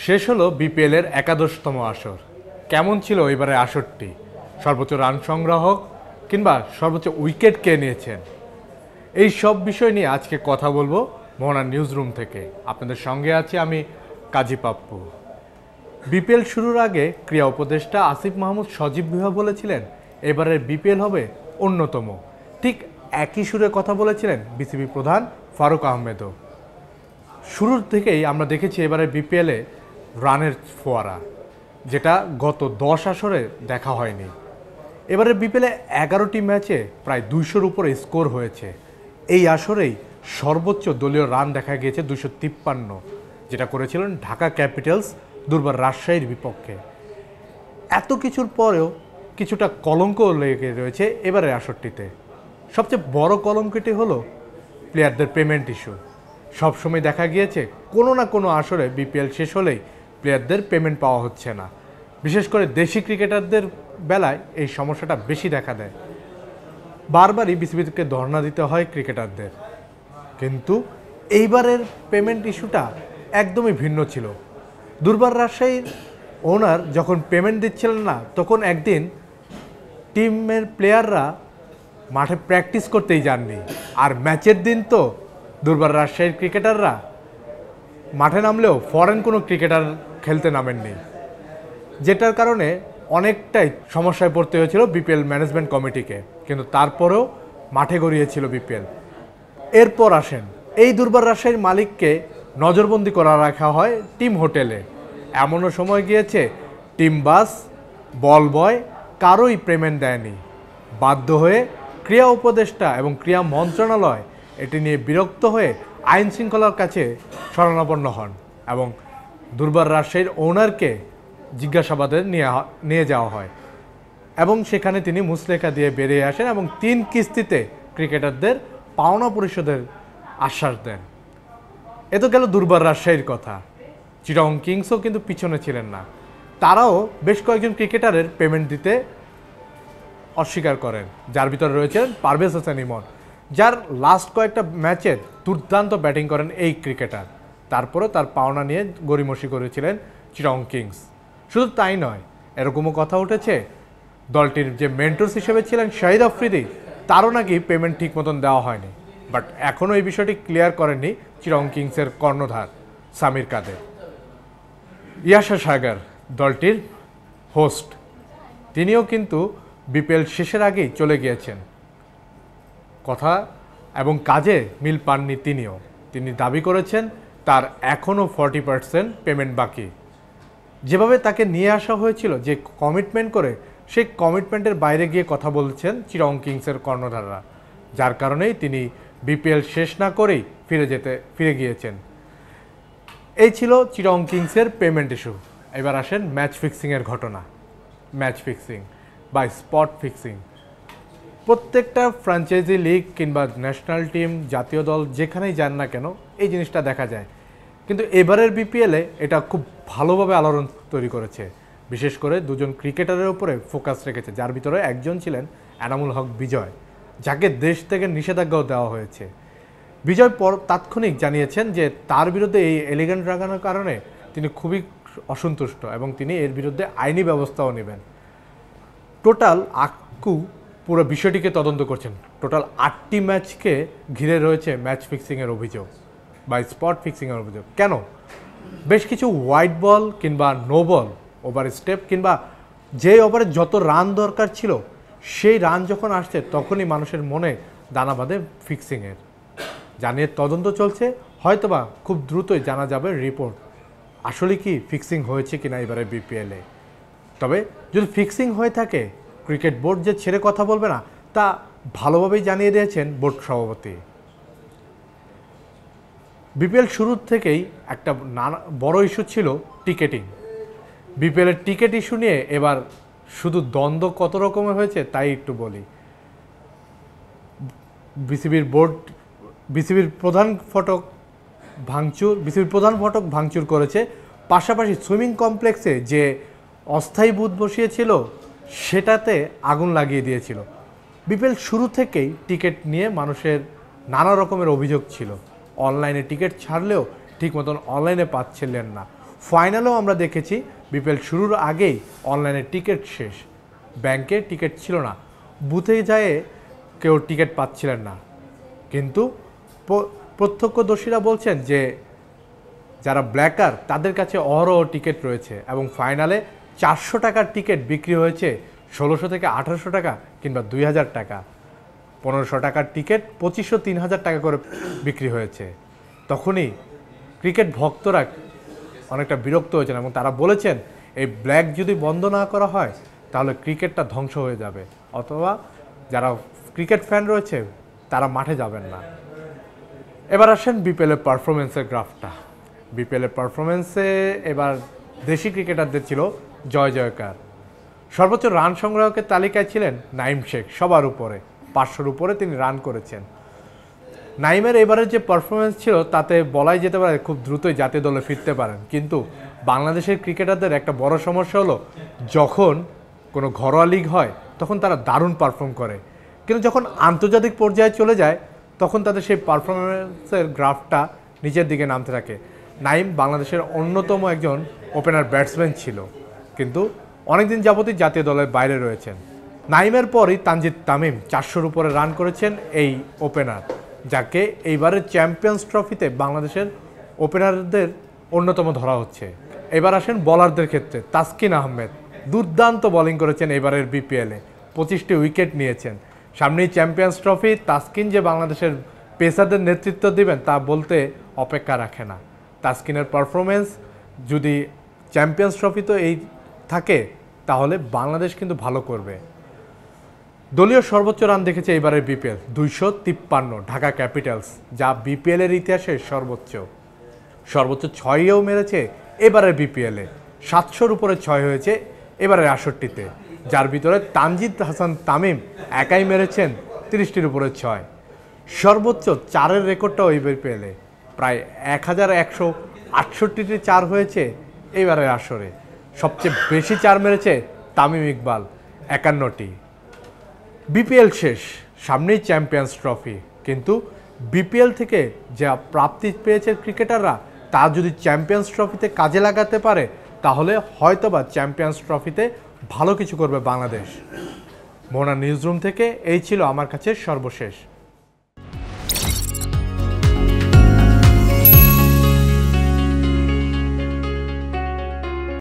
শেষ হলো বিপিএল এর একাদশতম আসর। কেমন ছিল এবারে আসরটি? সর্বোচ্চ রান সংগ্রাহক কিংবা সর্বোচ্চ উইকেট কে নিয়েছেন, এই সব বিষয় নিয়ে আজকে কথা বলবো মোহনা নিউজ রুম থেকে। আপনাদের সঙ্গে আছি আমি কাজী পাপ্পু। বিপিএল শুরুর আগে ক্রীড়া উপদেষ্টা আসিফ মাহমুদ সজীব ভুঁইয়া বলেছিলেন এবারের বিপিএল হবে অন্যতম। ঠিক একই সুরে কথা বলেছিলেন বিসিবি প্রধান ফারুক আহমেদও। শুরুর থেকেই আমরা দেখেছি এবারে বিপিএলে রানের ফোয়ারা, যেটা গত 10 আসরে দেখা হয়নি। এবারে বিপিএলে 11টি ম্যাচে প্রায় 200-র উপরে স্কোর হয়েছে। এই আসরেই সর্বোচ্চ দলীয় রান দেখা গিয়েছে 253, যেটা করেছিলেন ঢাকা ক্যাপিটালস দুর্বার রাজশাহীর বিপক্ষে। এত কিছুর পরেও কিছুটা কলঙ্ক লেগে রয়েছে এবারের আসরটিতে। সবচেয়ে বড় কলঙ্কটি হলো প্লেয়ারদের পেমেন্ট ইস্যু। সবসময় দেখা গিয়েছে কোনো না কোনো আসরে বিপিএল শেষ হলেই প্লেয়ারদের পেমেন্ট পাওয়া হচ্ছে না। বিশেষ করে দেশি ক্রিকেটারদের বেলায় এই সমস্যাটা বেশি দেখা দেয়। বারবারই বিসিবিকে ধর্ণা দিতে হয় ক্রিকেটারদের। কিন্তু এইবারের পেমেন্ট ইস্যুটা একদমই ভিন্ন ছিল। দুর্বার রাজশাহীর ওনার যখন পেমেন্ট দিচ্ছিলেন না, তখন একদিন টিমের প্লেয়াররা মাঠে প্র্যাকটিস করতেই যাননি। আর ম্যাচের দিন তো দুর্বার রাজশাহীর ক্রিকেটাররা মাঠে নামলেও ফরেন কোনো ক্রিকেটার খেলতে নামেননি, যেটার কারণে অনেকটাই সমস্যায় পড়তে হয়েছিল বিপিএল ম্যানেজমেন্ট কমিটিকে। কিন্তু তারপরেও মাঠে গড়িয়েছিল বিপিএল। এরপর আসেন এই দুর্বার রাজশাহীর মালিককে নজরবন্দি করা রাখা হয় টিম হোটেলে। এমনও সময় গিয়েছে টিম বাস, বল বয় কারোই পেমেন্ট দেয়নি। বাধ্য হয়ে ক্রীড়া উপদেষ্টা এবং ক্রীড়া মন্ত্রণালয় এটি নিয়ে বিরক্ত হয়ে আইন শৃঙ্খলার কাছে শরণাপন্ন হন এবং দুর্বার রাজশাহীর ওনারকে জিজ্ঞাসাবাদে নিয়ে যাওয়া হয় এবং সেখানে তিনি মুচলেখা দিয়ে বেরিয়ে আসেন এবং 3 কিস্তিতে ক্রিকেটারদের পাওনা পরিশোধের আশ্বাস দেন। এ তো গেল দুর্বার রাজশাহীর কথা। চিটাগং কিংসও কিন্তু পিছনে ছিলেন না। তারাও বেশ কয়েকজন ক্রিকেটারের পেমেন্ট দিতে অস্বীকার করেন, যার ভিতরে রয়েছেন পারভেজ হোসেন ইমন, যার লাস্ট কয়েকটা ম্যাচে দুর্দান্ত ব্যাটিং করেন এই ক্রিকেটার। তারপরেও তার পাওনা নিয়ে গড়িমসি করেছিলেন চিটাগং কিংস। শুধু তাই নয়, এরকমও কথা উঠেছে দলটির যে মেন্টরস হিসেবে ছিলেন শাহিদ আফ্রিদি, তারও নাকি পেমেন্ট ঠিক মতন দেওয়া হয়নি। বাট এখনও এই বিষয়টি ক্লিয়ার করেননি চিটাগং কিংসের কর্ণধার সামির কাদের। ইয়াশা সাগর দলটির হোস্ট, তিনিও কিন্তু বিপিএল শেষের আগেই চলে গিয়েছেন। কথা এবং কাজে মিল পাননি তিনিও। তিনি দাবি করেছেন তার এখনও 40% পেমেন্ট বাকি। যেভাবে তাকে নিয়ে আসা হয়েছিল, যে কমিটমেন্ট করে, সেই কমিটমেন্টের বাইরে গিয়ে কথা বলছেন চিটাগং কিংসের কর্ণধাররা, যার কারণেই তিনি বিপিএল শেষ না করেই ফিরে গিয়েছেন। এই ছিল চিটাগং কিংসের পেমেন্ট ইস্যু। এবার আসেন ম্যাচ ফিক্সিংয়ের ঘটনা। ম্যাচ ফিক্সিং বা স্পট ফিক্সিং প্রত্যেকটা ফ্র্যাঞ্চাইজি লিগ কিংবা ন্যাশনাল টিম, জাতীয় দল যেখানেই যান না কেন এই জিনিসটা দেখা যায়। কিন্তু এবারের বিপিএলে এটা খুব ভালোভাবে আলোড়ন তৈরি করেছে। বিশেষ করে 2জন ক্রিকেটারের উপরে ফোকাস রেখেছে, যার ভিতরে একজন ছিলেন এনামুল হক বিজয়, যাকে দেশ থেকে নিষেধাজ্ঞাও দেওয়া হয়েছে। বিজয় তাৎক্ষণিক জানিয়েছেন যে তার বিরুদ্ধে এই এলিগেন্ট লাগানোর কারণে তিনি খুবই অসন্তুষ্ট এবং তিনি এর বিরুদ্ধে আইনি ব্যবস্থাও নেবেন। টোটাল আক্কু পুরো বিষয়টিকে তদন্ত করছেন। টোটাল 8টি ম্যাচকে ঘিরে রয়েছে ম্যাচ ফিক্সিংয়ের অভিযোগ বা স্পট ফিক্সিংয়ের অভিযোগ। কেন? বেশ কিছু হোয়াইট বল কিংবা নো বল, ওভার স্টেপ কিংবা যে ওভারে যত রান দরকার ছিল সেই রান যখন আসছে তখনই মানুষের মনে দানা বাঁধে ফিক্সিংয়ের। জানিয়ে তদন্ত চলছে, হয়তোবা খুব দ্রুতই জানা যাবে রিপোর্ট আসলে কি ফিক্সিং হয়েছে কিনা এবারে বিপিএলে। তবে যদি ফিক্সিং হয়ে থাকে, ক্রিকেট বোর্ড যে ছেড়ে কথা বলবে না তা ভালোভাবেই জানিয়ে দিয়েছেন বোর্ড সভাপতি। বিপিএল শুরুর থেকেই একটা বড় ইস্যু ছিল টিকেটিং। বিপিএলের টিকেট ইস্যু নিয়ে এবার শুধু দ্বন্দ্ব কত রকমের হয়েছে তাই একটু বলি। বিসিবির প্রধান ফটক ভাঙচুর করেছে। পাশাপাশি সুইমিং কমপ্লেক্সে যে অস্থায়ী বুথ বসিয়েছিল সেটাতে আগুন লাগিয়ে দিয়েছিল। বিপিএল শুরু থেকেই টিকিট নিয়ে মানুষের নানা রকমের অভিযোগ ছিল। অনলাইনে টিকিট ছাড়লেও ঠিক মতন অনলাইনে পাচ্ছিলেন না। ফাইনালেও আমরা দেখেছি বিপিএল শুরুর আগেই অনলাইনে টিকিট শেষ, ব্যাংকে টিকিট ছিল না, বুথে যায় কেউ টিকিট পাচ্ছিলেন না। কিন্তু প্রত্যক্ষদর্শীরা বলছেন যে যারা ব্ল্যাকার তাদের কাছে অহরহ টিকিট রয়েছে এবং ফাইনালে 400 টাকার টিকিট বিক্রি হয়েছে 1600 থেকে 1800 টাকা কিংবা 2000 টাকা। 1500 টাকার টিকিট 2500 3000 টাকা করে বিক্রি হয়েছে। তখনই ক্রিকেট ভক্তরা অনেকটা বিরক্ত হয়েছেন এবং তারা বলেছেন এই ব্ল্যাক যদি বন্ধ না করা হয় তাহলে ক্রিকেটটা ধ্বংস হয়ে যাবে, অথবা যারা ক্রিকেট ফ্যান রয়েছে তারা মাঠে যাবেন না। এবার আসেন বিপিএলের পারফরমেন্সের গ্রাফটা। বিপিএলের পারফরমেন্সে এবার দেশি ক্রিকেটারদের ছিল জয় জয়কার। সর্বোচ্চ রান সংগ্রাহকের তালিকায় ছিলেন নাইম শেখ, সবার উপরে 500-র উপরে তিনি রান করেছেন। নাইমের এবারের যে পারফরমেন্স ছিল তাতে বলাই যেতে পারে খুব দ্রুতই জাতীয় দলে ফিরতে পারেন, কিন্তু বাংলাদেশের ক্রিকেটারদের একটা বড় সমস্যা হলো যখন কোনো ঘরোয়া লিগ হয় তখন তারা দারুণ পারফর্ম করে, কিন্তু যখন আন্তর্জাতিক পর্যায়ে চলে যায় তখন তাদের সেই পারফরমেন্সের গ্রাফটা নিচের দিকে নামতে থাকে। নাইম বাংলাদেশের অন্যতম একজন ওপেনার ব্যাটসম্যান ছিল, কিন্তু অনেকদিন যাবতই জাতীয় দলের বাইরে রয়েছেন। নাইমের পরই তানজিদ তামিম 400-র উপরে রান করেছেন এই ওপেনার, যাকে এইবারের চ্যাম্পিয়ন্স ট্রফিতে বাংলাদেশের ওপেনারদের অন্যতম ধরা হচ্ছে। এবার আসেন বোলারদের ক্ষেত্রে। তাসকিন আহমেদ দুর্দান্ত বোলিং করেছেন এবারের বিপিএলে, 25টি উইকেট নিয়েছেন। সামনেই চ্যাম্পিয়ন্স ট্রফি, তাসকিন যে বাংলাদেশের পেসারদের নেতৃত্ব দিবেন তা বলতে অপেক্ষা রাখে না। তাসকিনের পারফরমেন্স যদি চ্যাম্পিয়ন্স ট্রফি তো এই থাকে তাহলে বাংলাদেশ কিন্তু ভালো করবে। দলীয় সর্বোচ্চ রান দেখেছে এবারের বিপিএল 253, ঢাকা ক্যাপিটালস, যা বিপিএলের ইতিহাসে সর্বোচ্চ 6ও মেরেছে এবারের বিপিএলে। 700-র উপরে 6 হয়েছে এবারের 68-তে, যার ভিতরে তানজিদ হাসান তামিম একাই মেরেছেন 30-টির উপরে 6। সর্বোচ্চ 4-এর রেকর্ডটাও এই বিপিএলে, প্রায় 1168টি 4 হয়েছে এবারের আসরে। সবচেয়ে বেশি 4 মেরেছে তামিম ইকবাল, 51টি। বিপিএল শেষ, সামনেই চ্যাম্পিয়ন্স ট্রফি, কিন্তু বিপিএল থেকে যা প্রাপ্তি পেয়েছে ক্রিকেটাররা তা যদি চ্যাম্পিয়ন্স ট্রফিতে কাজে লাগাতে পারে তাহলে হয়তোবা চ্যাম্পিয়ন্স ট্রফিতে ভালো কিছু করবে বাংলাদেশ। মোহনা নিউজরুম থেকে এই ছিল আমার কাছে সর্বশেষ।